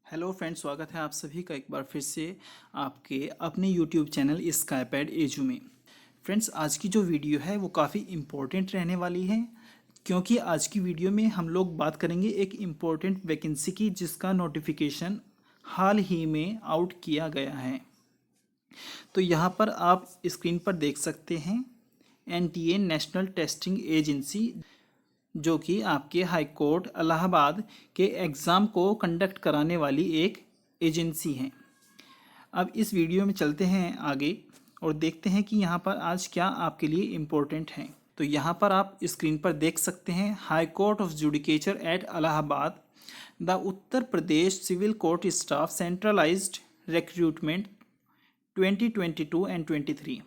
Hello friends, स्वागत है आप सभी का एक बार फिर से आपके अपने यूट्यूब चैनल स्काईपैड एजू में। फ्रेंड्स, आज की जो वीडियो है वो काफ़ी इम्पोर्टेंट रहने वाली है, क्योंकि आज की वीडियो में हम लोग बात करेंगे एक इम्पोर्टेंट वैकेंसी की जिसका नोटिफिकेशन हाल ही में आउट किया गया है। तो यहाँ पर आप स्क्रीन पर देख सकते हैं एनटीए नेशनल टेस्टिंग एजेंसी, जो कि आपके हाई कोर्ट इलाहाबाद के एग्ज़ाम को कंडक्ट कराने वाली एक एजेंसी है। अब इस वीडियो में चलते हैं आगे और देखते हैं कि यहाँ पर आज क्या आपके लिए इम्पोर्टेंट है। तो यहाँ पर आप स्क्रीन पर देख सकते हैं high court of judicature at Allahabad, the Uttar Pradesh civil court staff centralised recruitment 2022 and 23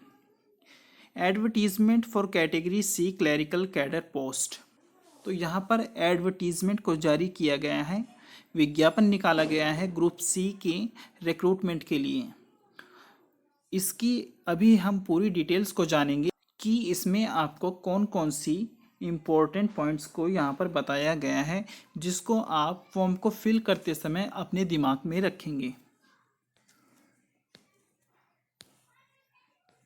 advertisement for category C clerical cadre post. तो यहाँ पर एडवर्टीजमेंट को जारी किया गया है, विज्ञापन निकाला गया है ग्रुप सी के रिक्रूटमेंट के लिए। इसकी अभी हम पूरी डिटेल्स को जानेंगे कि इसमें आपको कौन कौन सी इम्पोर्टेंट पॉइंट्स को यहाँ पर बताया गया है, जिसको आप फॉर्म को फिल करते समय अपने दिमाग में रखेंगे।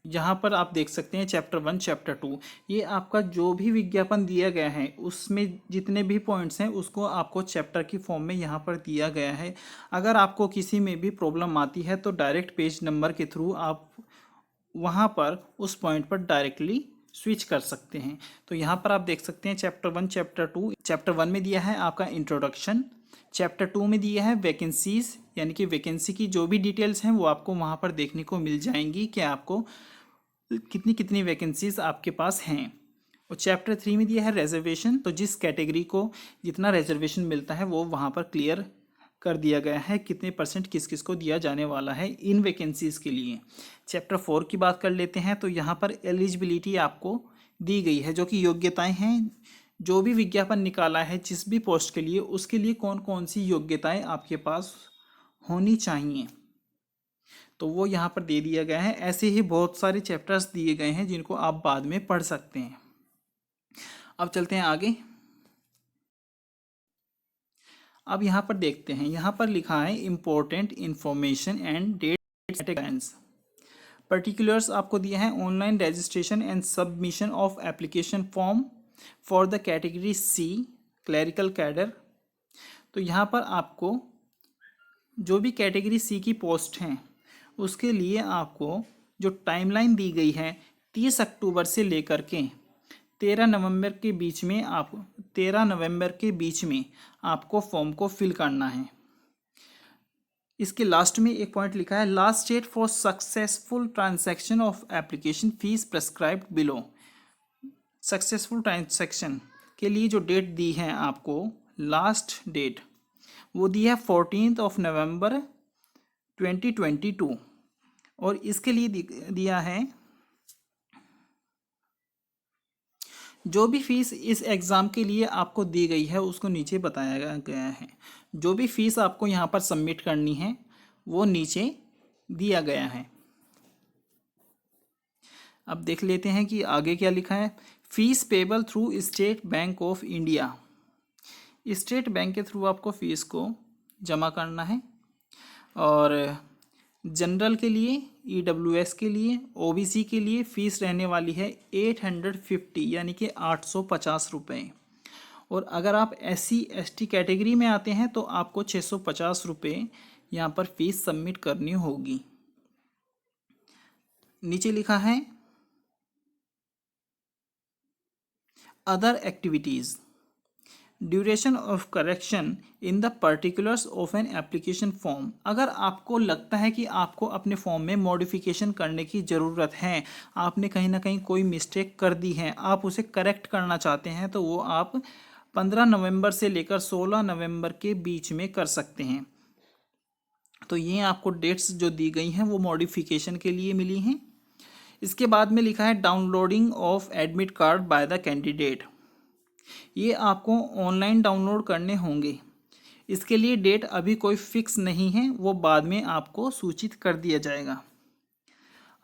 यहाँ पर आप देख सकते हैं चैप्टर 1 चैप्टर 2, ये आपका जो भी विज्ञापन दिया गया है उसमें जितने भी पॉइंट्स हैं उसको आपको चैप्टर की फॉर्म में यहाँ पर दिया गया है। अगर आपको किसी में भी प्रॉब्लम आती है तो डायरेक्ट पेज नंबर के थ्रू आप वहाँ पर उस पॉइंट पर डायरेक्टली स्विच कर सकते हैं। तो यहाँ पर आप देख सकते हैं चैप्टर 1 चैप्टर 2। चैप्टर 1 में दिया है आपका इंट्रोडक्शन, चैप्टर 2 में दिया है वैकेंसीज, यानी कि वैकेंसी की जो भी डिटेल्स हैं वो आपको वहाँ पर देखने को मिल जाएंगी कि आपको कितनी कितनी वैकेंसीज आपके पास हैं। और चैप्टर 3 में दिया है रिजर्वेशन, तो जिस कैटेगरी को जितना रिजर्वेशन मिलता है वो वहाँ पर क्लियर कर दिया गया है, कितने परसेंट किस किस को दिया जाने वाला है इन वैकेंसीज के लिए। चैप्टर 4 की बात कर लेते हैं, तो यहाँ पर एलिजिबिलिटी आपको दी गई है, जो कि योग्यताएं हैं। जो भी विज्ञापन निकाला है जिस भी पोस्ट के लिए, उसके लिए कौन कौन सी योग्यताएं आपके पास होनी चाहिए, तो वो यहाँ पर दे दिया गया है। ऐसे ही बहुत सारे चैप्टर्स दिए गए हैं जिनको आप बाद में पढ़ सकते हैं। अब चलते हैं आगे। अब यहाँ पर देखते हैं, यहाँ पर लिखा है important information and date guidance. Particulars आपको दिया है online registration and submission of application form for the category C clerical cadre. तो यहाँ पर आपको जो भी कैटेगरी सी की पोस्ट हैं उसके लिए आपको जो टाइमलाइन दी गई है 30 अक्टूबर से लेकर के 13 नवंबर के बीच में 13 नवंबर के बीच में आपको फॉर्म को फिल करना है। इसके लास्ट में एक पॉइंट लिखा है last date for successful transaction of application fees prescribed below. Successful transaction के लिए जो डेट दी है आपको, लास्ट डेट वो दी है 14 नवंबर 2022। और इसके लिए दिया है जो भी फीस इस एग्ज़ाम के लिए आपको दी गई है उसको नीचे बताया गया है। जो भी फीस आपको यहाँ पर सबमिट करनी है वो नीचे दिया गया है। अब देख लेते हैं कि आगे क्या लिखा है। Fees payable through state bank of India. State bank के थ्रू आपको फीस को जमा करना है। और जनरल के लिए, ईडब्ल्यूएस के लिए, ओबीसी के लिए फ़ीस रहने वाली है 850, यानी कि 850 रुपये। और अगर आप SC ST कैटेगरी में आते हैं तो आपको 650 रुपये यहाँ पर फीस सबमिट करनी होगी। नीचे लिखा है other activities, duration of correction in the particulars of an application form. अगर आपको लगता है कि आपको अपने फॉर्म में मॉडिफिकेशन करने की ज़रूरत है, आपने कहीं ना कहीं कोई मिस्टेक कर दी है, आप उसे करेक्ट करना चाहते हैं, तो वो आप 15 नवंबर से लेकर 16 नवंबर के बीच में कर सकते हैं। तो ये आपको डेट्स जो दी गई हैं वो मॉडिफिकेशन के लिए मिली हैं। इसके बाद में लिखा है downloading of admit card by the candidate. ये आपको ऑनलाइन डाउनलोड करने होंगे। इसके लिए डेट अभी कोई फिक्स नहीं है, वो बाद में आपको सूचित कर दिया जाएगा।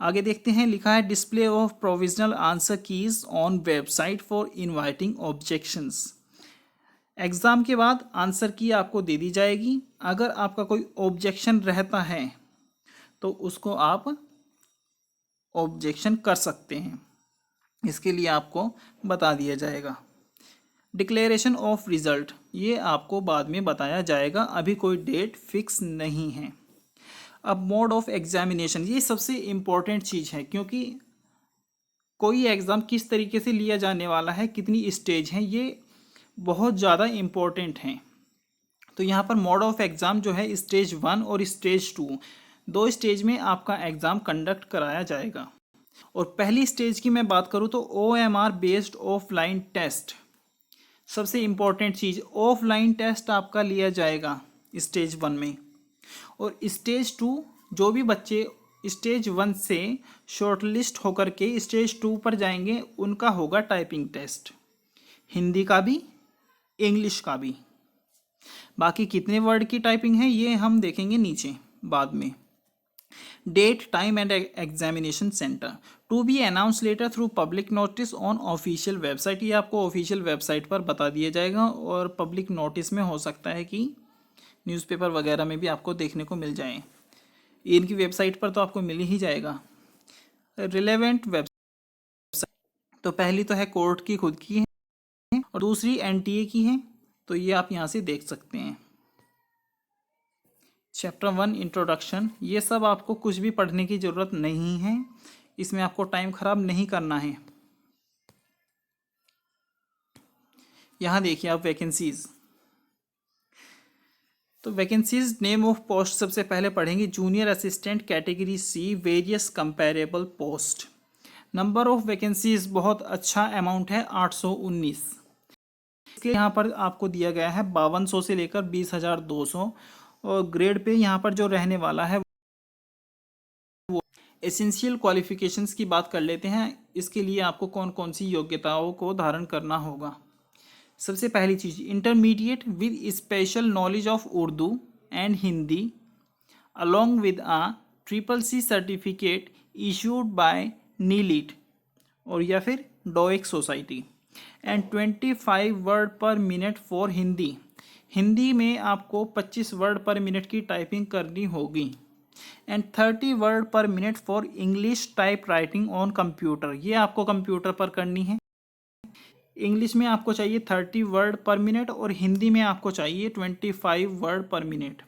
आगे देखते हैं, लिखा है display of provisional answer keys on website for inviting objections. Exam के बाद आंसर की आपको दे दी जाएगी। अगर आपका कोई ऑब्जेक्शन रहता है तो उसको आप ऑब्जेक्शन कर सकते हैं, इसके लिए आपको बता दिया जाएगा। डिक्लेरेशन ऑफ रिज़ल्ट ये आपको बाद में बताया जाएगा, अभी कोई डेट फिक्स नहीं है। अब मोड ऑफ एग्जामिनेशन ये सबसे इम्पोर्टेंट चीज़ है, क्योंकि कोई एग्ज़ाम किस तरीके से लिया जाने वाला है, कितनी स्टेज हैं, ये बहुत ज़्यादा इम्पोर्टेंट हैं। तो यहाँ पर मोड ऑफ एग्ज़ाम जो है स्टेज 1 और स्टेज 2, दो स्टेज में आपका एग्ज़ाम कंडक्ट कराया जाएगा। और पहली स्टेज की मैं बात करूँ तो OMR बेस्ड ऑफलाइन टेस्ट, सबसे इम्पोर्टेंट चीज़, ऑफलाइन टेस्ट आपका लिया जाएगा स्टेज 1 में। और स्टेज 2 जो भी बच्चे स्टेज 1 से शॉर्टलिस्ट होकर के स्टेज 2 पर जाएंगे उनका होगा टाइपिंग टेस्ट, हिंदी का भी इंग्लिश का भी। बाकी कितने वर्ड की टाइपिंग है ये हम देखेंगे नीचे बाद में। Date, time and examination centre to be announce later through public notice on official website, ये आपको ऑफिशियल वेबसाइट पर बता दिया जाएगा। और पब्लिक नोटिस में हो सकता है कि न्यूज़पेपर वगैरह में भी आपको देखने को मिल जाए, इनकी वेबसाइट पर तो आपको मिल ही जाएगा। रिलेवेंट वेबसाइट तो पहली तो है कोर्ट की खुद की है और दूसरी NTA की है, तो ये आप यहाँ से देख सकते हैं। चैप्टर 1 इंट्रोडक्शन, ये सब आपको कुछ भी पढ़ने की ज़रूरत नहीं है, इसमें आपको टाइम ख़राब नहीं करना है। यहाँ देखिए आप वैकेंसीज़, तो वैकेंसीज नेम ऑफ पोस्ट सबसे पहले पढ़ेंगे। Junior assistant category C, various comparable post. Number of vacancies बहुत अच्छा अमाउंट है 819। इसके यहाँ पर आपको दिया गया है 5200 से लेकर 20,200। और ग्रेड पे यहाँ पर जो रहने वाला है वो एसेंशियल क्वालिफिकेशंस की बात कर लेते हैं। इसके लिए आपको कौन कौन सी योग्यताओं को धारण करना होगा। सबसे पहली चीज़, intermediate with special knowledge of Urdu and Hindi along with a CCC certificate issued by NIELIT और या फिर DOEACC society and 25 word per minute for Hindi. Hindi में आपको 25 वर्ड पर मिनट की टाइपिंग करनी होगी। And 30 word per minute for English type writing on computer, ये आपको कंप्यूटर पर करनी है। इंग्लिश में आपको चाहिए 30 वर्ड पर मिनट और हिंदी में आपको चाहिए 25 वर्ड पर मिनट।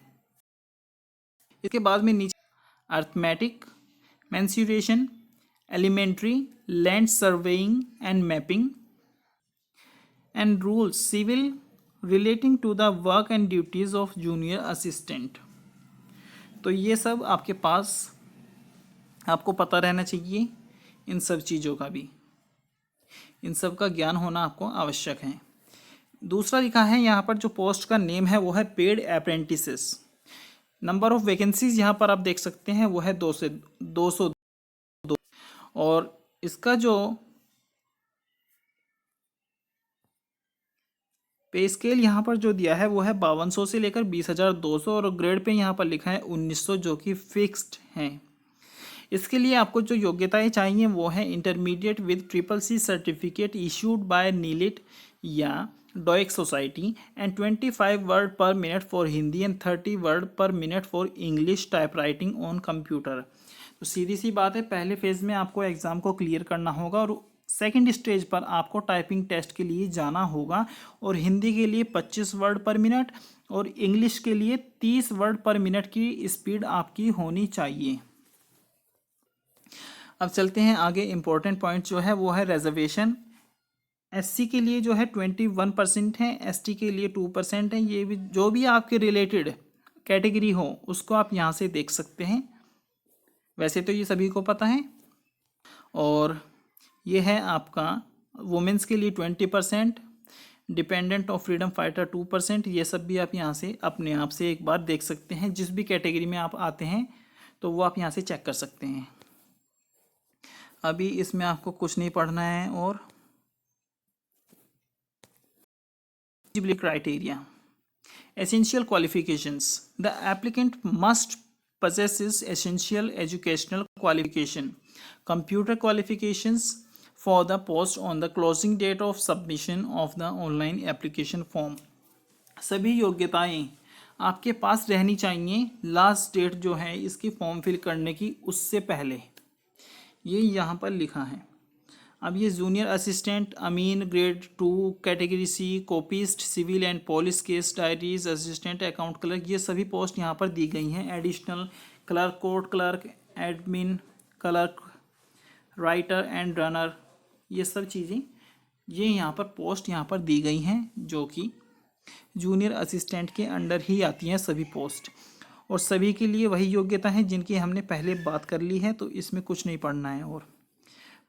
इसके बाद में नीचे arithmetic, mensuration, elementary, land surveying and mapping and rules civil relating to the work and duties of junior assistant. तो ये सब आपके पास आपको पता रहना चाहिए, इन सब चीज़ों का भी, इन सब का ज्ञान होना आपको आवश्यक है। दूसरा लिखा है यहाँ पर जो पोस्ट का नेम है वो है paid apprentices. Number of vacancies यहाँ पर आप देख सकते हैं वो है 202। और इसका जो पे स्केल यहाँ पर जो दिया है वो है 5200 से लेकर 20,200 और ग्रेड पे यहाँ पर लिखा है 1900 जो कि फिक्स्ड हैं। इसके लिए आपको जो योग्यताएं चाहिए वो है intermediate with CCC certificate issued by NIELIT या DOEACC society and 25 word per minute for Hindi and 30 word per minute for English type writing on computer. तो सीधी सी बात है, पहले फेज़ में आपको एग्ज़ाम को क्लियर करना होगा और सेकंड स्टेज पर आपको टाइपिंग टेस्ट के लिए जाना होगा। और हिंदी के लिए 25 वर्ड पर मिनट और इंग्लिश के लिए 30 वर्ड पर मिनट की स्पीड आपकी होनी चाहिए। अब चलते हैं आगे। इम्पोर्टेंट पॉइंट जो है वो है रिजर्वेशन। SC के लिए जो है 21% है, ST के लिए 2% है। ये भी जो भी आपके रिलेटेड कैटेगरी हो उसको आप यहाँ से देख सकते हैं, वैसे तो ये सभी को पता है। और ये है आपका वुमेंस के लिए 20%, डिपेंडेंट ऑफ फ्रीडम फाइटर 2%। ये सब भी आप यहाँ से अपने आप से एक बार देख सकते हैं, जिस भी कैटेगरी में आप आते हैं तो वो आप यहाँ से चेक कर सकते हैं। अभी इसमें आपको कुछ नहीं पढ़ना है। और eligibility criteria, essential qualifications, the applicant must possesses essential educational qualification, computer qualifications for the post on the closing date of submission of the online application form। सभी योग्यताएं आपके पास रहनी चाहिए लास्ट डेट जो है इसकी फॉर्म फिल करने की उससे पहले, ये यहाँ पर लिखा है। अब ये junior assistant amin grade 2 category C, copyist civil and police case diaries assistant account clerk, ये सभी पोस्ट यहाँ पर दी गई हैं। Additional clerk, court clerk, admin clerk, writer and runner, ये सब चीज़ें ये यहाँ पर पोस्ट यहाँ पर दी गई हैं जो कि जूनियर असिस्टेंट के अंडर ही आती हैं सभी पोस्ट, और सभी के लिए वही योग्यता है जिनकी हमने पहले बात कर ली है, तो इसमें कुछ नहीं पढ़ना है। और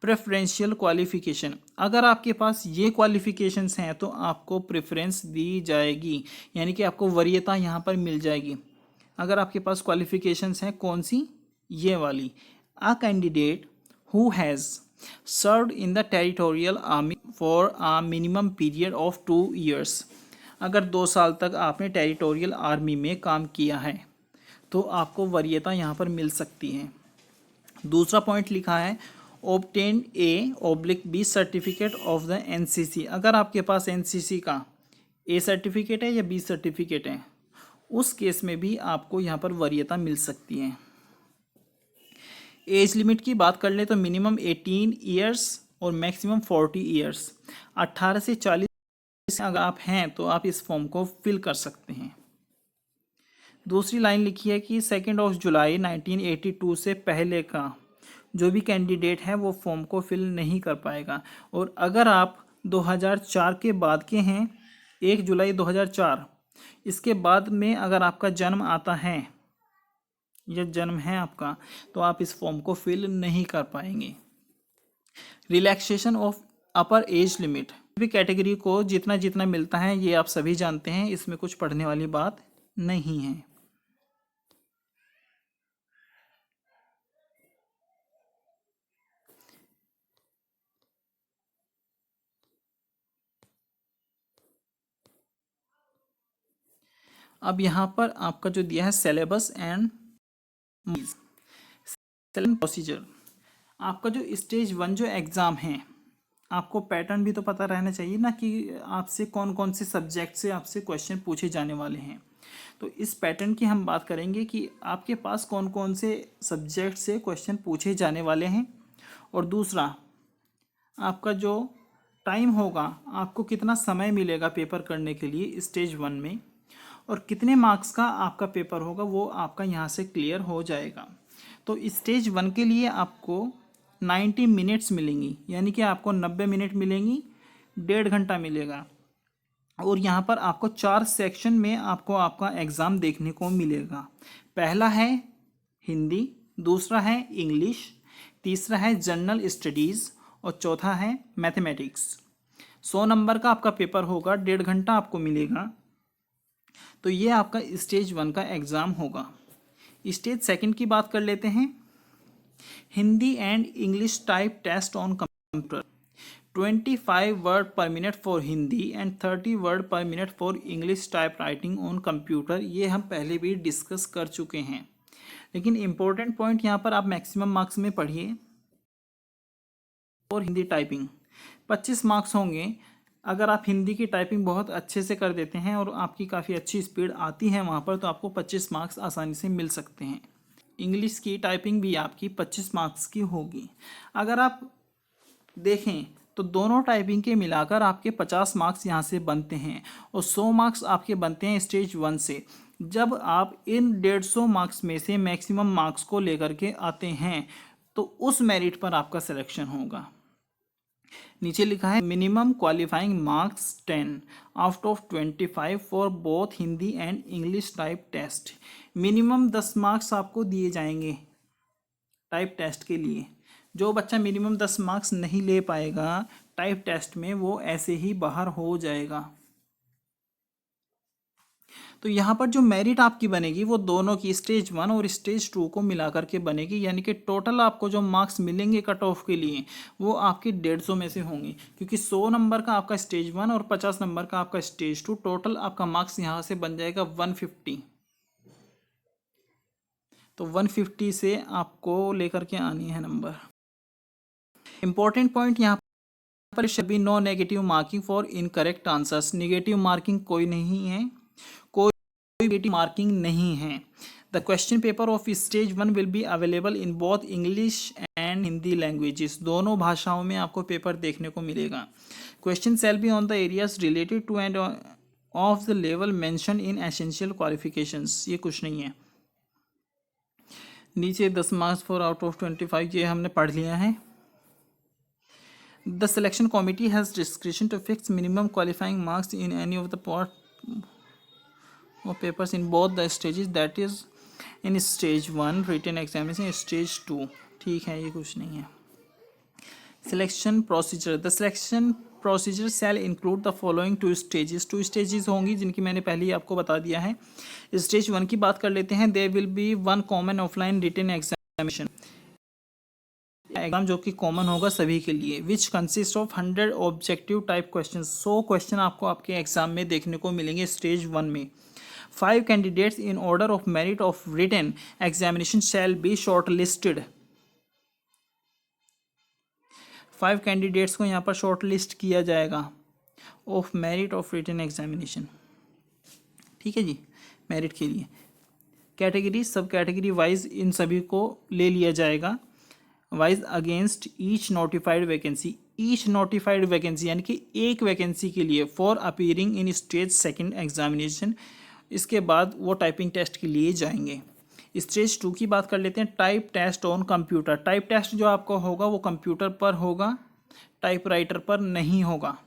प्रेफरेंशियल क्वालिफ़िकेशन, अगर आपके पास ये क्वालिफ़िकेशंस हैं तो आपको प्रेफरेंस दी जाएगी, यानी कि आपको वरीयता यहाँ पर मिल जाएगी। अगर आपके पास क्वालिफ़िकेशंस हैं कौन सी, ये वाली, a candidate who has served in the territorial army for a minimum period of 2 years, अगर 2 साल तक आपने टेरिटोरियल आर्मी में काम किया है तो आपको वरीयता यहाँ पर मिल सकती है। दूसरा पॉइंट लिखा है obtain A/B certificate of the NCC, अगर आपके पास NCC का A सर्टिफिकेट है या B सर्टिफिकेट है, उस केस में भी आपको यहाँ पर वरीयता मिल सकती है। एज लिमिट की बात कर ले तो मिनिमम 18 ईयर्स और मैक्सिमम 40 ईयर्स, 18 से 40 अगर आप हैं तो आप इस फॉर्म को फिल कर सकते हैं। दूसरी लाइन लिखी है कि 2 जुलाई 1982 से पहले का जो भी कैंडिडेट है वो फॉर्म को फिल नहीं कर पाएगा, और अगर आप 2004 के बाद के हैं, 1 जुलाई 2004 इसके बाद में अगर आपका जन्म आता है या जन्म है आपका, तो आप इस फॉर्म को फिल नहीं कर पाएंगे। Relaxation of upper age limit, भी कैटेगरी को जितना जितना मिलता है ये आप सभी जानते हैं, इसमें कुछ पढ़ने वाली बात नहीं है। अब यहाँ पर आपका जो दिया है सिलेबस एंड प्रोसीजर, आपका जो स्टेज 1 जो एग्ज़ाम है, आपको पैटर्न भी तो पता रहना चाहिए ना कि आपसे कौन कौन से सब्जेक्ट से आपसे क्वेश्चन पूछे जाने वाले हैं। तो इस पैटर्न की हम बात करेंगे कि आपके पास कौन कौन से सब्जेक्ट से क्वेश्चन पूछे जाने वाले हैं, और दूसरा आपका जो टाइम होगा, आपको कितना समय मिलेगा पेपर करने के लिए स्टेज 1 में, और कितने मार्क्स का आपका पेपर होगा वो आपका यहाँ से क्लियर हो जाएगा। तो स्टेज 1 के लिए आपको 90 मिनट्स मिलेंगी, यानी कि आपको 90 मिनट मिलेंगी, 1.5 घंटा मिलेगा, और यहाँ पर आपको 4 सेक्शन में आपको आपका एग्ज़ाम देखने को मिलेगा। पहला है हिंदी, दूसरा है इंग्लिश, तीसरा है जनरल स्टडीज़, और चौथा है मैथमेटिक्स। 100 नंबर का आपका पेपर होगा, 1.5 घंटा आपको मिलेगा। तो ये आपका स्टेज 1 का एग्ज़ाम होगा। स्टेज 2 की बात कर लेते हैं। Hindi and English type test on computer, 25 word per minute for Hindi and 30 word per minute for English type writing on computer, ये हम पहले भी डिस्कस कर चुके हैं, लेकिन इम्पोर्टेंट पॉइंट यहाँ पर आप मैक्सिमम मार्क्स में पढ़िए। और हिंदी टाइपिंग 25 मार्क्स होंगे। अगर आप हिंदी की टाइपिंग बहुत अच्छे से कर देते हैं और आपकी काफ़ी अच्छी स्पीड आती है वहाँ पर, तो आपको 25 मार्क्स आसानी से मिल सकते हैं। इंग्लिश की टाइपिंग भी आपकी 25 मार्क्स की होगी। अगर आप देखें तो दोनों टाइपिंग के मिलाकर आपके 50 मार्क्स यहाँ से बनते हैं, और 100 मार्क्स आपके बनते हैं स्टेज 1 से। जब आप इन 150 मार्क्स में से मैक्सिमम मार्क्स को लेकर के आते हैं तो उस मेरिट पर आपका सिलेक्शन होगा। नीचे लिखा है minimum qualifying marks 10 out of 25 for both Hindi and English type test. Minimum 10 marks आपको दिए जाएंगे टाइप टेस्ट के लिए। जो बच्चा मिनिमम 10 मार्क्स नहीं ले पाएगा टाइप टेस्ट में, वो ऐसे ही बाहर हो जाएगा। तो यहाँ पर जो मेरिट आपकी बनेगी वो दोनों की स्टेज 1 और स्टेज 2 को मिला करके बनेगी, यानी कि टोटल आपको जो मार्क्स मिलेंगे कट ऑफ के लिए वो आपके 150 में से होंगे, क्योंकि 100 नंबर का आपका स्टेज 1 और 50 नंबर का आपका स्टेज 2, टोटल आपका मार्क्स यहाँ से बन जाएगा 150। तो 150 से आपको लेकर के आनी है नंबर। इंपॉर्टेंट पॉइंट यहाँ पर सभी no negative marking for incorrect answers, negative marking कोई नहीं है कोई मार्किंग नहीं है। The question paper of stage 1 will be available in both English and Hindi languages, दोनों भाषाओं में आपको पेपर देखने को मिलेगा। Question shall be on the areas related to and of the level mention in essential qualifications, ये कुछ नहीं है। नीचे 10 मार्क्स फॉर आउट ऑफ 25, ये हमने पढ़ लिया है। The selection committee has discretion to fix minimum qualifying marks in any of the part of papers in both the stages, that is in stage 1 written examination, stage 2, ठीक है, ये कुछ नहीं है। Selection procedure, the selection procedure shall include the following 2 stages, 2 stages होंगी जिनकी मैंने पहले ही आपको बता दिया है। स्टेज 1 की बात कर लेते हैं। There will be 1 common offline written examination, exam जो कि कॉमन होगा सभी के लिए, which consist of 100 objective type question, 100 question आपको आपके एग्जाम में देखने को मिलेंगे स्टेज 1 में। 5 candidates in order of merit of written examination shall be shortlisted, 5 candidates को यहाँ पर शॉर्ट लिस्ट किया जाएगा of merit of written examination, ठीक है जी, मेरिट के लिए। कैटेगरी सब कैटेगरी वाइज इन सभी को ले लिया जाएगा, wise against each notified vacancy, each notified vacancy यानी कि एक वैकेंसी के लिए, for appearing in stage 2 examination, इसके बाद वो टाइपिंग टेस्ट के लिए जाएंगे। स्टेज 2 की बात कर लेते हैं। Type test on computer, type test जो आपका होगा वो कंप्यूटर पर होगा, टाइपराइटर पर नहीं होगा,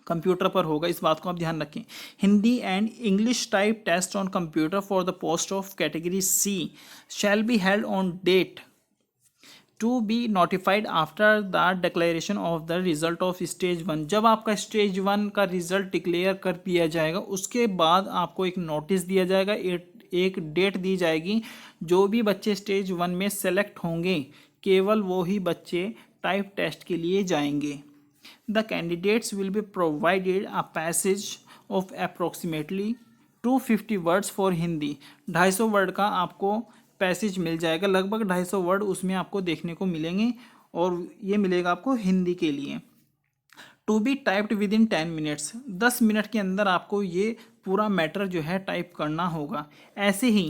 कंप्यूटर पर होगा, इस बात को आप ध्यान रखें। Hindi and English type test on computer for the post of category C shall be held on date to be notified after the declaration of the result of stage 1, जब आपका स्टेज 1 का रिजल्ट डिक्लेयर कर दिया जाएगा उसके बाद आपको एक नोटिस दिया जाएगा, एक डेट दी जाएगी। जो भी बच्चे स्टेज 1 में सेलेक्ट होंगे केवल वो ही बच्चे टाइप टेस्ट के लिए जाएंगे। The candidates will be provided a passage of approximately 250 words for Hindi, 250 word का आपको पैसेज मिल जाएगा, लगभग 250 वर्ड उसमें आपको देखने को मिलेंगे, और ये मिलेगा आपको हिंदी के लिए। To be typed within 10 minutes, 10 minute के अंदर आपको ये पूरा मैटर जो है टाइप करना होगा। ऐसे ही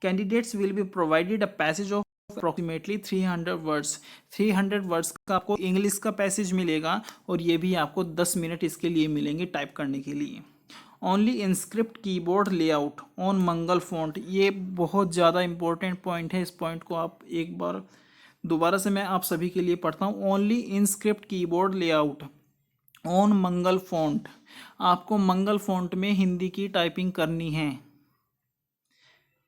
candidates will be provided a passage of approximately 300 words, 300 words का आपको इंग्लिश का पैसेज मिलेगा, और ये भी आपको 10 मिनट इसके लिए मिलेंगे टाइप करने के लिए। Only inscript keyboard layout on Mangal font, ये बहुत ज़्यादा इंपॉर्टेंट पॉइंट है, इस पॉइंट को आप एक बार दोबारा से मैं आप सभी के लिए पढ़ता हूँ। Only inscript keyboard layout on Mangal font, आपको मंगल फॉन्ट में हिंदी की टाइपिंग करनी है,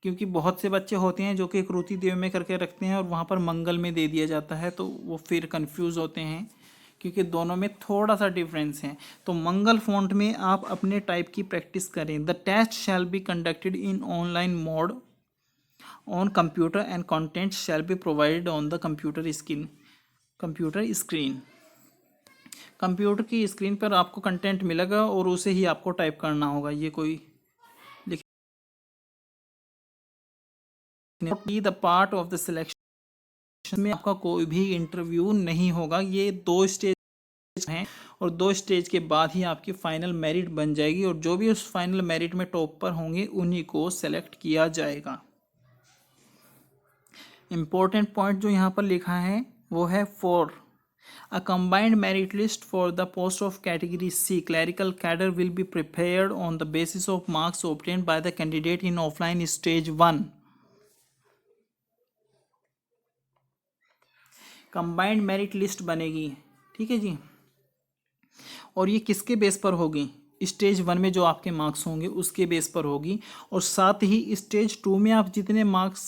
क्योंकि बहुत से बच्चे होते हैं जो कि कृति देव में करके रखते हैं और वहाँ पर मंगल में दे दिया जाता है, तो वो फिर कंफ्यूज होते हैं क्योंकि दोनों में थोड़ा सा डिफरेंस है। तो मंगल फॉन्ट में आप अपने टाइप की प्रैक्टिस करें। The test shall be conducted in online mode on computer and content shall be provided on the computer screen, computer की स्क्रीन पर आपको कंटेंट मिलेगा और उसे ही आपको टाइप करना होगा। ये कोई the part of the selection में आपका कोई भी इंटरव्यू नहीं होगा। ये 2 स्टेज हैं और 2 स्टेज के बाद ही आपकी फाइनल मेरिट बन जाएगी, और जो भी उस फाइनल मेरिट में टॉप पर होंगे उन्हीं को सेलेक्ट किया जाएगा। इम्पोर्टेंट पॉइंट जो यहाँ पर लिखा है वो है for a combined merit list for the post of category C clerical cadre will be prepared on the basis of marks obtained by the candidate in offline stage 1. Combined merit list बनेगी, ठीक है जी, और ये किसके base पर होगी? Stage 1 में जो आपके मार्क्स होंगे उसके बेस पर होगी, और साथ ही स्टेज 2 में आप जितने मार्क्स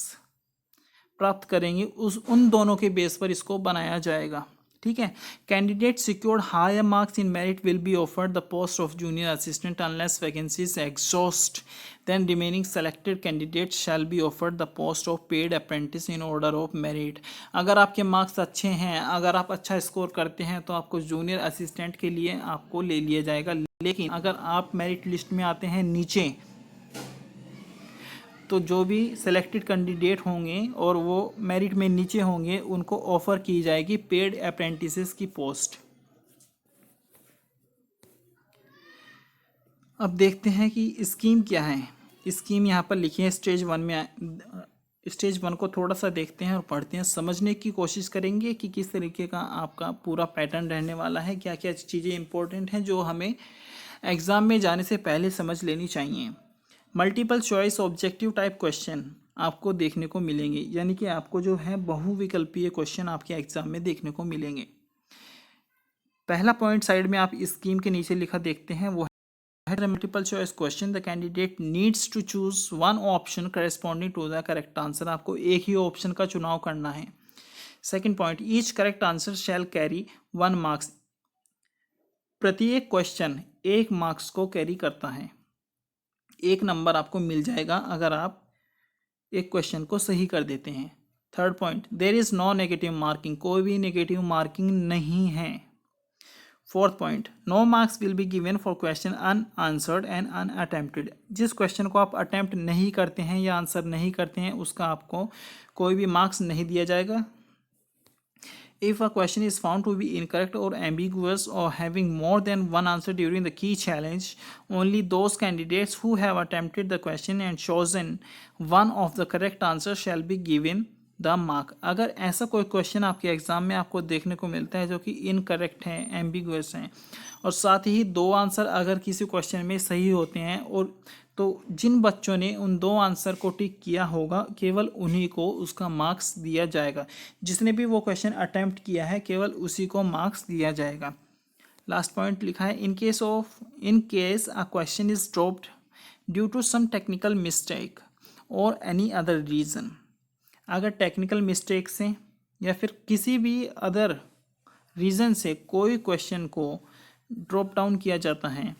प्राप्त करेंगे उन दोनों के बेस पर इसको बनाया जाएगा, ठीक है। Candidate secured higher marks in merit will be offered the post of junior assistant unless vacancies exhaust, then remaining selected candidate shall be offered the post of paid apprentice in order of merit. अगर आपके marks अच्छे हैं, अगर आप अच्छा score करते हैं तो आपको जूनियर असिस्टेंट के लिए आपको ले लिया जाएगा, लेकिन अगर आप मेरिट लिस्ट में आते हैं नीचे तो जो भी सेलेक्टेड कैंडिडेट होंगे और वो मेरिट में नीचे होंगे उनको ऑफर की जाएगी पेड अप्रेंटिसेस की पोस्ट। अब देखते हैं कि स्कीम क्या है। स्कीम यहाँ पर लिखी है स्टेज 1 में। स्टेज 1 को थोड़ा सा देखते हैं और पढ़ते हैं, समझने की कोशिश करेंगे कि किस तरीके का आपका पूरा पैटर्न रहने वाला है, क्या क्या चीज़ें इंपॉर्टेंट हैं जो हमें एग्ज़ाम में जाने से पहले समझ लेनी चाहिए। Multiple choice objective type question आपको देखने को मिलेंगे, यानी कि आपको जो है बहुविकल्पीय क्वेश्चन आपके एग्ज़ाम में देखने को मिलेंगे। पहला पॉइंट साइड में आप स्कीम के नीचे लिखा देखते हैं, वो है multiple choice question. The candidate needs to choose one option corresponding to the correct answer. आपको एक ही ऑप्शन का चुनाव करना है। Second point, each correct answer shall carry 1 marks. प्रत्येक क्वेश्चन 1 मार्क्स को कैरी करता है, 1 नंबर आपको मिल जाएगा अगर आप एक क्वेश्चन को सही कर देते हैं। Third point, there is no negative marking. कोई भी नेगेटिव मार्किंग नहीं है। Fourth point, no marks will be given for question unanswered and unattempted. जिस क्वेश्चन को आप अटेम्प्ट नहीं करते हैं या आंसर नहीं करते हैं उसका आपको कोई भी मार्क्स नहीं दिया जाएगा। If a question is found to be incorrect or ambiguous or having more than one answer during the key challenge, only those candidates who have attempted the question and chosen one of the correct answer shall be given the mark। अगर ऐसा कोई question आपके exam में आपको देखने को मिलता है जो कि इनकरेक्ट है, एम्बिगुअस हैं, और साथ ही 2 आंसर अगर किसी क्वेश्चन में सही होते हैं, और तो जिन बच्चों ने उन 2 आंसर को टिक किया होगा केवल उन्हीं को उसका मार्क्स दिया जाएगा। जिसने भी वो क्वेश्चन अटेम्प्ट किया है केवल उसी को मार्क्स दिया जाएगा। लास्ट पॉइंट लिखा है, in case a question is dropped due to some technical mistake और एनी अदर रीज़न। अगर टेक्निकल मिस्टेक से या फिर किसी भी अदर रीज़न से कोई क्वेश्चन को ड्रॉप डाउन किया जाता है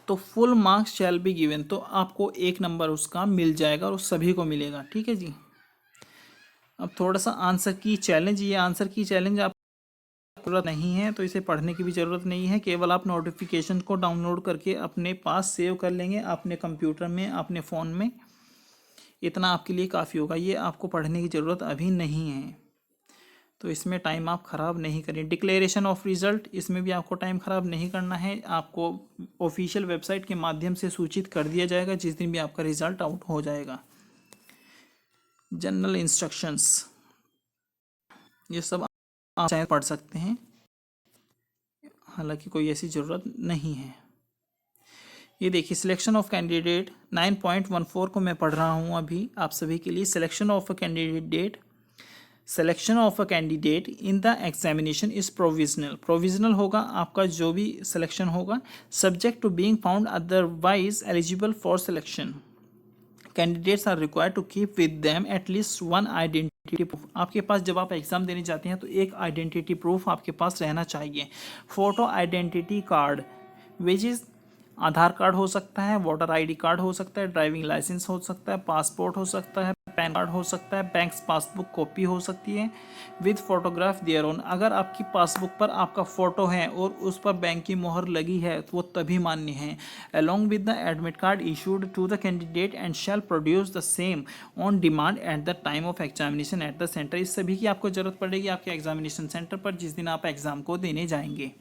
तो full marks shall be given. तो आपको 1 नंबर उसका मिल जाएगा और सभी को मिलेगा। ठीक है जी। अब थोड़ा सा आंसर की चैलेंज, ये आंसर की चैलेंज आप जरूरत नहीं है तो इसे पढ़ने की भी ज़रूरत नहीं है। केवल आप नोटिफिकेशन को डाउनलोड करके अपने पास सेव कर लेंगे अपने कंप्यूटर में, अपने फ़ोन में। इतना आपके लिए काफ़ी होगा, ये आपको पढ़ने की ज़रूरत अभी नहीं है। तो इसमें टाइम आप ख़राब नहीं करें। डिक्लेरेशन ऑफ रिज़ल्ट, इसमें भी आपको टाइम ख़राब नहीं करना है। आपको ऑफिशियल वेबसाइट के माध्यम से सूचित कर दिया जाएगा जिस दिन भी आपका रिज़ल्ट आउट हो जाएगा। जनरल इंस्ट्रक्शंस, ये सब आप चाहे पढ़ सकते हैं, हालांकि कोई ऐसी ज़रूरत नहीं है। ये देखिए, सिलेक्शन ऑफ कैंडिडेट 9.14 को मैं पढ़ रहा हूँ अभी आप सभी के लिए। Selection of a candidate in the examination is provisional होगा आपका जो भी सिलेक्शन होगा, subject to being found otherwise eligible for selection. Candidates are required to keep with them at least 1 identity proof. आपके पास जब आप एग्जाम देने जाते हैं तो एक आइडेंटिटी प्रूफ आपके पास रहना चाहिए। Photo identity card, which is Aadhaar card हो सकता है, वोटर आईडी कार्ड हो सकता है, ड्राइविंग लाइसेंस हो सकता है, पासपोर्ट हो सकता है, पैन कार्ड हो सकता है, बैंक पासबुक कॉपी हो सकती है विद फोटोग्राफ देयर ऑन। अगर आपकी पासबुक पर आपका फ़ोटो है और उस पर बैंक की मोहर लगी है तो वो तभी मान्य है। Along with the admit card issued to the candidate and shall produce the same on demand at the time of examination at the centre. इस सभी की आपको ज़रूरत पड़ेगी आपके एग्जामिनेशन सेंटर पर जिस दिन आप एग्ज़ाम को देने जाएंगे।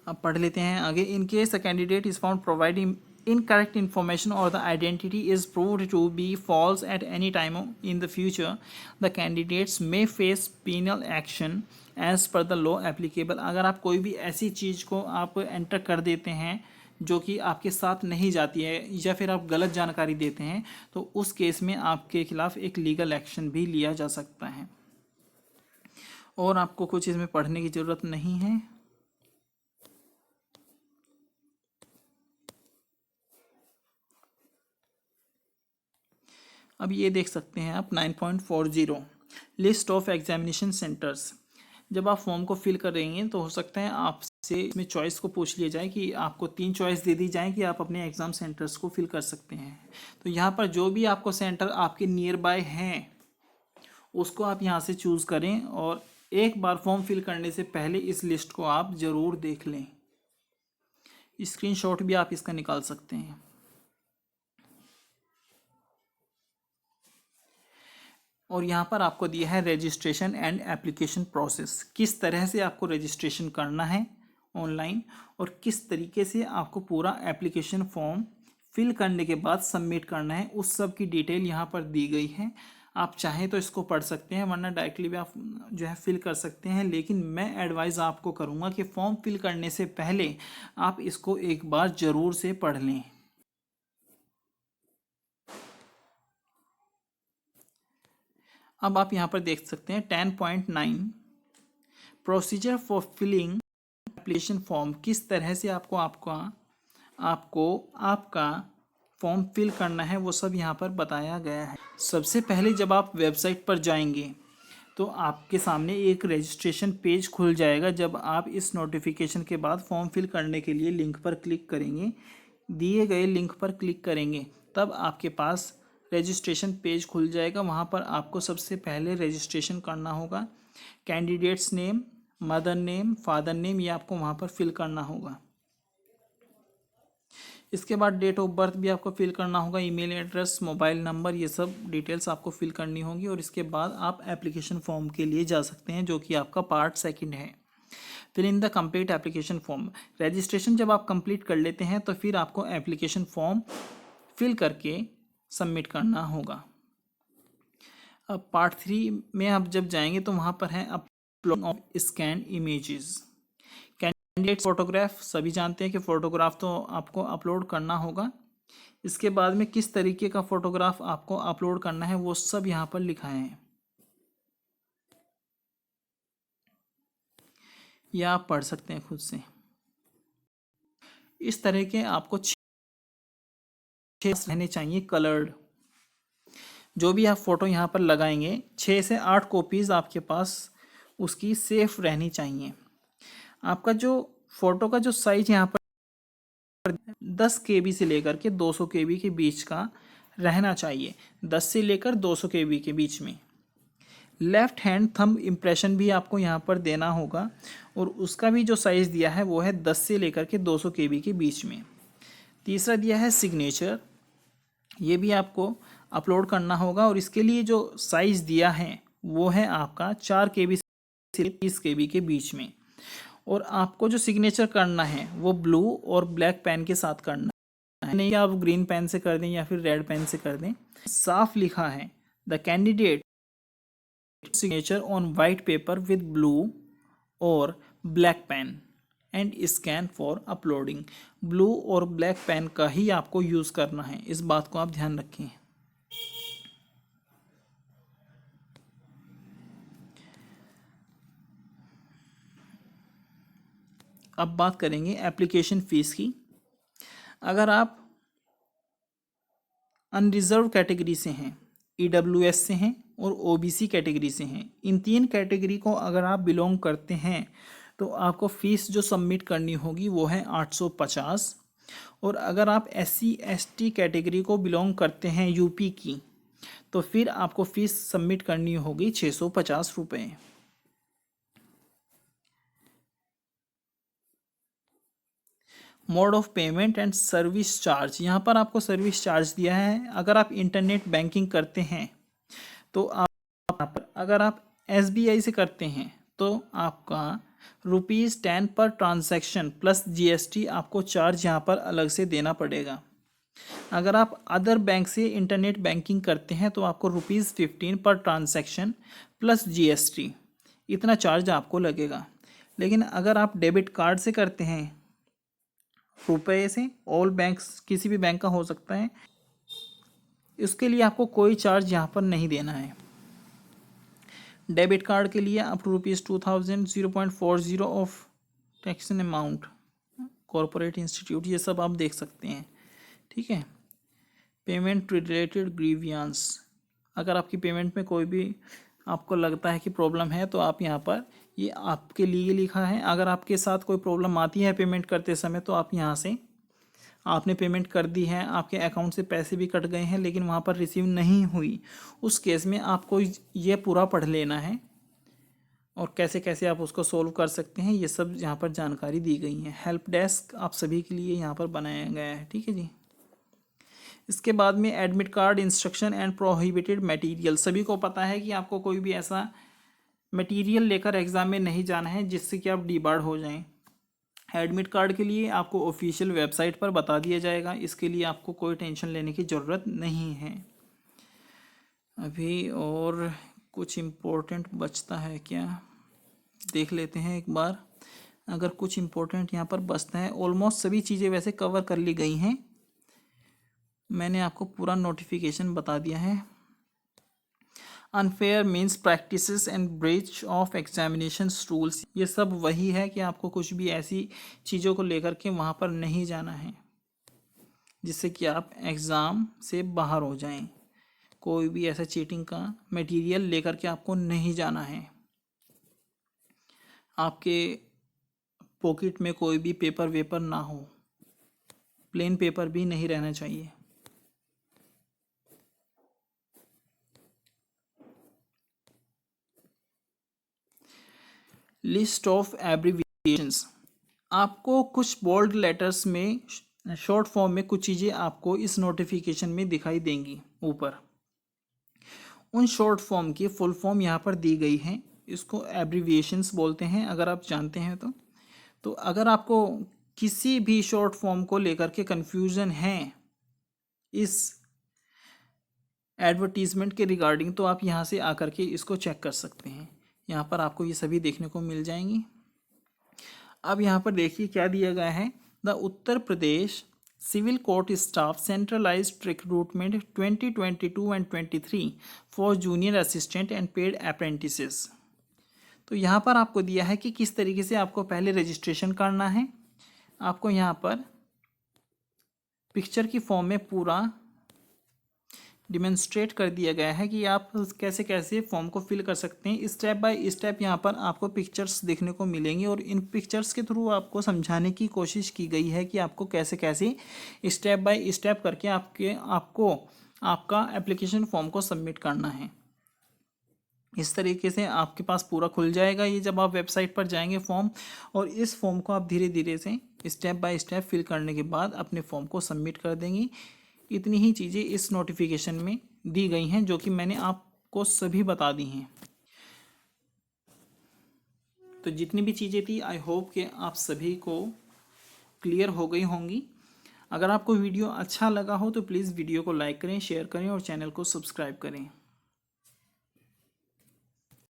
अब पढ़ लेते हैं आगे। In case the candidate is found providing incorrect information or the identity is proved to be false at any time in the future, the candidates may face penal action as per the law applicable। अगर आप कोई भी ऐसी चीज़ को आप enter कर देते हैं जो कि आपके साथ नहीं जाती है या फिर आप गलत जानकारी देते हैं तो उस केस में आपके खिलाफ एक लीगल एक्शन भी लिया जा सकता है। और आपको कुछ इसमें पढ़ने की ज़रूरत नहीं है। अब ये देख सकते हैं आप 9.40 लिस्ट ऑफ एग्जामिनेशन सेंटर्स। जब आप फॉर्म को फिल करेंगे तो हो सकता है आपसे इसमें चॉइस को पूछ लिया जाए कि आपको 3 चॉइस दे दी जाए कि आप अपने एग्ज़ाम सेंटर्स को फिल कर सकते हैं। तो यहाँ पर जो भी आपको सेंटर आपके नियर बाय हैं उसको आप यहाँ से चूज़ करें और एक बार फॉर्म फिल करने से पहले इस लिस्ट को आप ज़रूर देख लें। स्क्रीनशॉट भी आप इसका निकाल सकते हैं। और यहाँ पर आपको दिया है रजिस्ट्रेशन एंड एप्लीकेशन प्रोसेस, किस तरह से आपको रजिस्ट्रेशन करना है ऑनलाइन और किस तरीके से आपको पूरा एप्लीकेशन फॉर्म फिल करने के बाद सबमिट करना है, उस सब की डिटेल यहाँ पर दी गई है। आप चाहें तो इसको पढ़ सकते हैं, वरना डायरेक्टली भी आप जो है फिल कर सकते हैं, लेकिन मैं एडवाइस आपको करूँगा कि फॉर्म फिल करने से पहले आप इसको एक बार ज़रूर से पढ़ लें। अब आप यहाँ पर देख सकते हैं 10.9 procedure for filling application form, किस तरह से आपको आपका फॉर्म फिल करना है वो सब यहाँ पर बताया गया है। सबसे पहले जब आप वेबसाइट पर जाएंगे तो आपके सामने एक रजिस्ट्रेशन पेज खुल जाएगा। जब आप इस नोटिफिकेशन के बाद फॉर्म फिल करने के लिए लिंक पर क्लिक करेंगे, दिए गए लिंक पर क्लिक करेंगे, तब आपके पास रजिस्ट्रेशन पेज खुल जाएगा। वहाँ पर आपको सबसे पहले रजिस्ट्रेशन करना होगा। Candidates name, mother name, father name, ये आपको वहाँ पर फिल करना होगा। इसके बाद डेट ऑफ बर्थ भी आपको फिल करना होगा, ईमेल एड्रेस, मोबाइल नंबर, ये सब डिटेल्स आपको फिल करनी होगी। और इसके बाद आप एप्लीकेशन फॉर्म के लिए जा सकते हैं, जो कि आपका पार्ट 2 है। फिर in the complete application form, registration जब आप कंप्लीट कर लेते हैं तो फिर आपको एप्लीकेशन फॉर्म फिल करके सबमिट करना होगा। अब पार्ट 3 में आप जब जाएंगे तो वहाँ पर है upload of scan images. Candidate photograph, सभी जानते हैं कि फ़ोटोग्राफ तो आपको अपलोड करना होगा। इसके बाद में किस तरीके का फ़ोटोग्राफ आपको अपलोड करना है वो सब यहाँ पर लिखा है, या आप पढ़ सकते हैं खुद से। इस तरह के आपको 6 रहने चाहिए कलर्ड। जो भी आप फ़ोटो यहाँ पर लगाएंगे 6 से 8 कॉपीज़ आपके पास उसकी सेफ रहनी चाहिए। आपका जो फ़ोटो का जो साइज यहाँ पर 10 KB से लेकर के 200 KB के बीच का रहना चाहिए, 10 से लेकर 200 KB के बीच में। लेफ़्ट हैंड थंब इम्प्रेशन भी आपको यहाँ पर देना होगा, और उसका भी जो साइज़ दिया है वो है 10 से लेकर के 200 KB के बीच में। तीसरा दिया है सिग्नेचर, ये भी आपको अपलोड करना होगा, और इसके लिए जो साइज़ दिया है वो है आपका 4 KB से 30 KB के बीच में। और आपको जो सिग्नेचर करना है वो ब्लू और ब्लैक पेन के साथ करना है, नहीं आप ग्रीन पेन से कर दें या फिर रेड पेन से कर दें। साफ लिखा है, the candidate signature on white paper with blue और black pen and scan for uploading. Blue और ब्लैक पेन का ही आपको यूज़ करना है, इस बात को आप ध्यान रखें। अब बात करेंगे एप्लीकेशन फ़ीस की। अगर आप अनरिजर्व कैटेगरी से हैं, EWS से हैं और OBC कैटेगरी से हैं, इन 3 कैटेगरी को अगर आप बिलोंग करते हैं तो आपको फ़ीस जो सबमिट करनी होगी वो है 850। और अगर आप SC ST कैटेगरी को बिलोंग करते हैं यूपी की, तो फिर आपको फ़ीस सबमिट करनी होगी 650 रुपये। Mode of payment and service charge, यहाँ पर आपको सर्विस चार्ज दिया है। अगर आप इंटरनेट बैंकिंग करते हैं तो आप अगर आप SBI से करते हैं तो आपका ₹10 पर ट्रांजैक्शन प्लस GST आपको चार्ज यहाँ पर अलग से देना पड़ेगा। अगर आप अदर बैंक से इंटरनेट बैंकिंग करते हैं तो आपको ₹15 पर ट्रांजैक्शन प्लस GST इतना चार्ज आपको लगेगा। लेकिन अगर आप डेबिट कार्ड से करते हैं, रुपये से, ऑल बैंक्स किसी भी बैंक का हो सकता है, इसके लिए आपको कोई चार्ज यहाँ पर नहीं देना है। डेबिट कार्ड के लिए आप ₹2000 0.40 of taxon amount, corporate institute, ये सब आप देख सकते हैं, ठीक है। पेमेंट रिलेटेड ग्रीवियंस, अगर आपकी पेमेंट में कोई भी आपको लगता है कि प्रॉब्लम है तो आप यहाँ पर, ये आपके लिए लिखा है। अगर आपके साथ कोई प्रॉब्लम आती है पेमेंट करते समय तो आप यहाँ से, आपने पेमेंट कर दी है, आपके अकाउंट से पैसे भी कट गए हैं लेकिन वहाँ पर रिसीव नहीं हुई, उस केस में आपको ये पूरा पढ़ लेना है और कैसे कैसे आप उसको सोल्व कर सकते हैं, ये सब यहाँ पर जानकारी दी गई है। हेल्प डेस्क आप सभी के लिए यहाँ पर बनाया गया है, ठीक है जी। इसके बाद में admit card, instruction and prohibited material, सभी को पता है कि आपको कोई भी ऐसा मटेरियल लेकर एग्ज़ाम में नहीं जाना है जिससे कि आप डिबार्ड हो जाएं। एडमिट कार्ड के लिए आपको ऑफिशियल वेबसाइट पर बता दिया जाएगा, इसके लिए आपको कोई टेंशन लेने की ज़रूरत नहीं है अभी। और कुछ इम्पोर्टेंट बचता है क्या, देख लेते हैं एक बार। अगर कुछ इम्पोर्टेंट यहाँ पर बचता है, ऑलमोस्ट सभी चीज़ें वैसे कवर कर ली गई हैं, मैंने आपको पूरा नोटिफिकेशन बता दिया है। Unfair means practices and breach of examination rules, ये सब वही है कि आपको कुछ भी ऐसी चीज़ों को लेकर के वहाँ पर नहीं जाना है जिससे कि आप एग्ज़ाम से बाहर हो जाएं। कोई भी ऐसा चीटिंग का मटेरियल लेकर के आपको नहीं जाना है। आपके पॉकेट में कोई भी पेपर वेपर ना हो, प्लेन पेपर भी नहीं रहना चाहिए। लिस्ट ऑफ एब्रीविएशंस, आपको कुछ बोल्ड लेटर्स में शॉर्ट फॉर्म में कुछ चीज़ें आपको इस नोटिफिकेशन में दिखाई देंगी ऊपर। उन शॉर्ट फॉर्म की फुल फॉर्म यहाँ पर दी गई है, इसको एब्रीविएशंस बोलते हैं अगर आप जानते हैं तो अगर आपको किसी भी शॉर्ट फॉर्म को लेकर के कन्फ्यूज़न है इस एडवर्टीज़मेंट के रिगार्डिंग, तो आप यहाँ से आकर के इसको चेक कर सकते हैं। यहाँ पर आपको ये सभी देखने को मिल जाएंगी। अब यहाँ पर देखिए क्या दिया गया है, the Uttar Pradesh civil court staff centralised recruitment 2022 and 23 for junior assistant and paid apprentices. तो यहाँ पर आपको दिया है कि किस तरीके से आपको पहले रजिस्ट्रेशन करना है। आपको यहाँ पर पिक्चर की फॉर्म में पूरा डिमॉन्स्ट्रेट कर दिया गया है कि आप कैसे कैसे फॉर्म को फिल कर सकते हैं। स्टेप बाय स्टेप यहाँ पर आपको पिक्चर्स देखने को मिलेंगी और इन पिक्चर्स के थ्रू आपको समझाने की कोशिश की गई है कि आपको कैसे कैसे स्टेप बाय स्टेप करके आपको आपका एप्लीकेशन फॉर्म को सबमिट करना है। इस तरीके से आपके पास पूरा खुल जाएगा ये जब आप वेबसाइट पर जाएंगे फॉर्म, और इस फॉर्म को आप धीरे धीरे से स्टेप बाय स्टेप फिल करने के बाद अपने फॉर्म को सबमिट कर देंगे। इतनी ही चीज़ें इस नोटिफिकेशन में दी गई हैं जो कि मैंने आपको सभी बता दी हैं। तो जितनी भी चीज़ें थी आई होप कि आप सभी को क्लियर हो गई होंगी। अगर आपको वीडियो अच्छा लगा हो तो प्लीज़ वीडियो को लाइक करें, शेयर करें और चैनल को सब्सक्राइब करें।